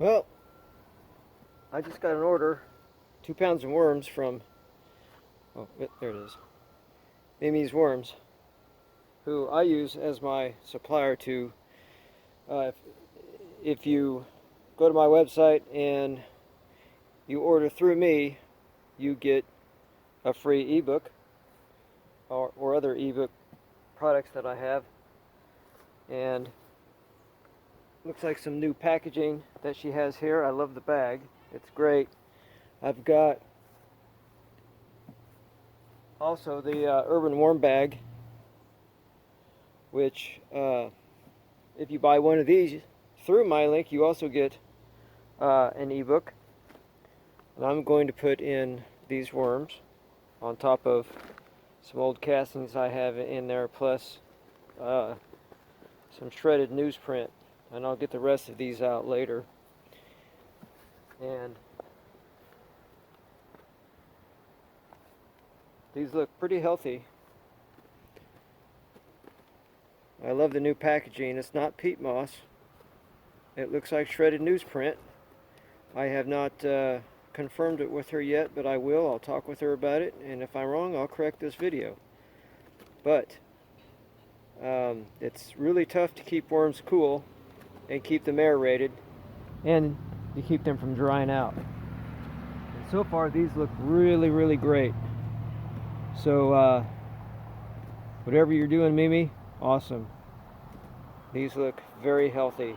Well, I just got an order, 2 pounds of worms from, oh, there it is, Mimi's Worms, who I use as my supplier to, if you go to my website and you order through me, you get a free ebook or other ebook products that I have. And looks like some new packaging that she has here. I love the bag. It's great. I've got also the Urban Worm bag, which if you buy one of these through my link, you also get an ebook. And I'm going to put in these worms on top of some old castings I have in there, plus some shredded newsprint, and I'll get the rest of these out later. And these look pretty healthy. I love the new packaging. It's not peat moss. It looks like shredded newsprint. I have not confirmed it with her yet, but I will. I'll talk with her about it, and if I'm wrong, I'll correct this video. But it's really tough to keep worms cool and keep them aerated and to keep them from drying out. And so far these look really great. So whatever you're doing, Mimi, awesome. These look very healthy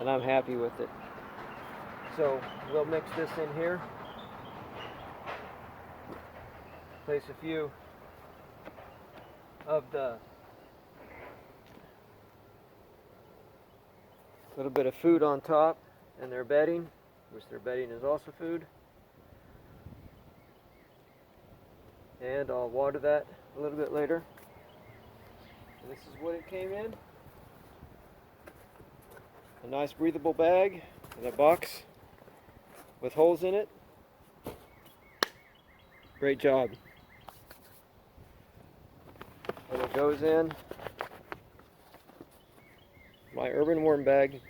and I'm happy with it. So we'll mix this in here. Place a few of the little bit of food on top and their bedding, which their bedding is also food. And I'll water that a little bit later. And this is what it came in. A nice breathable bag in a box with holes in it. Great job. And it goes in my Urban Worm bag,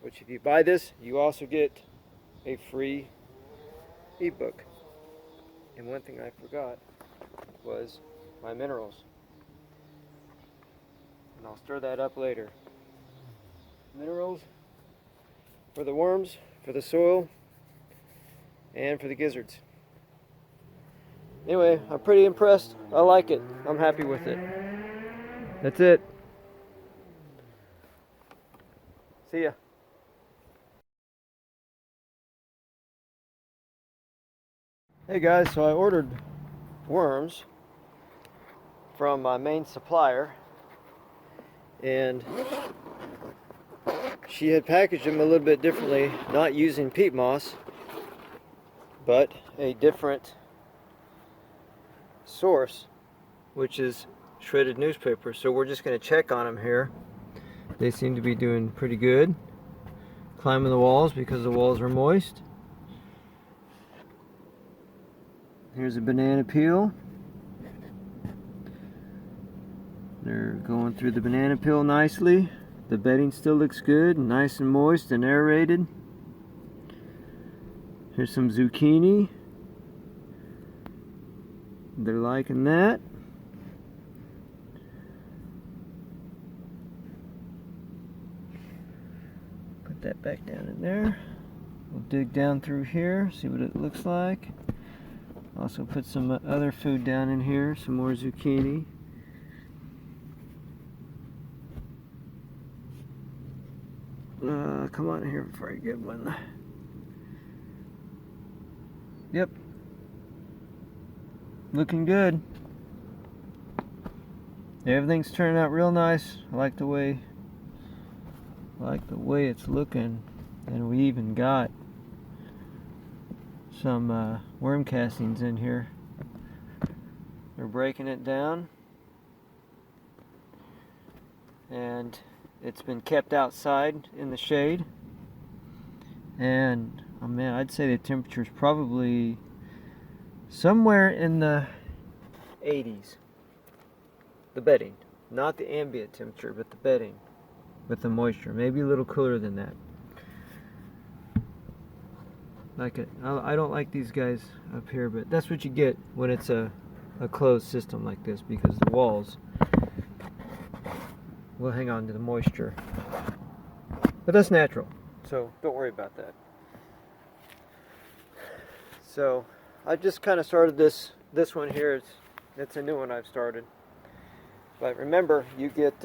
which if you buy this, you also get a free ebook. And one thing I forgot was my minerals. And I'll stir that up later. Minerals for the worms, for the soil, and for the gizzards. Anyway, I'm pretty impressed. I like it. I'm happy with it. That's it. See ya. Hey guys, so I ordered worms from my main supplier, and she had packaged them a little bit differently, not using peat moss, but a different source, which is shredded newspaper. So we're just going to check on them here. They seem to be doing pretty good, climbing the walls because the walls are moist. Here's a banana peel. They're going through the banana peel nicely. The bedding still looks good, nice and moist and aerated. Here's some zucchini. They're liking that. Put that back down in there. We'll dig down through here, see what it looks like. Also put some other food down in here, some more zucchini. Come on here before I get one. Yep. Looking good. Everything's turning out real nice. I like the way it's looking. And we even got some worm castings in here. We're breaking it down, and it's been kept outside in the shade. And oh man, I'd say the temperature is probably somewhere in the 80s. The bedding, not the ambient temperature, but the bedding with the moisture, maybe a little cooler than that. like it. I don't like these guys up here, but that's what you get when it's a closed system like this, because the walls will hang on to the moisture. But that's natural, so don't worry about that. So I just kind of started this one here. It's a new one I've started. But remember, you get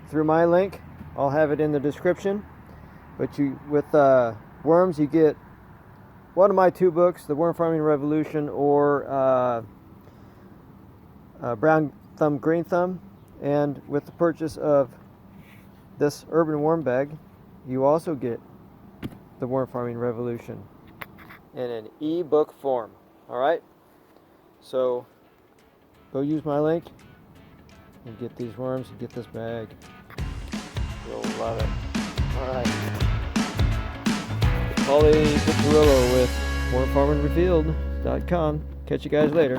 through my link. I'll have it in the description. But with worms, you get one of my 2 books, The Worm Farming Revolution, or Brown Thumb, Green Thumb. And with the purchase of this Urban Worm Bag, you also get The Worm Farming Revolution in an e-book form. Alright? So go use my link and get these worms and get this bag. You'll love it. Alright. Paulie Piccirillo with WormFarmingRevealed.com. Catch you guys later.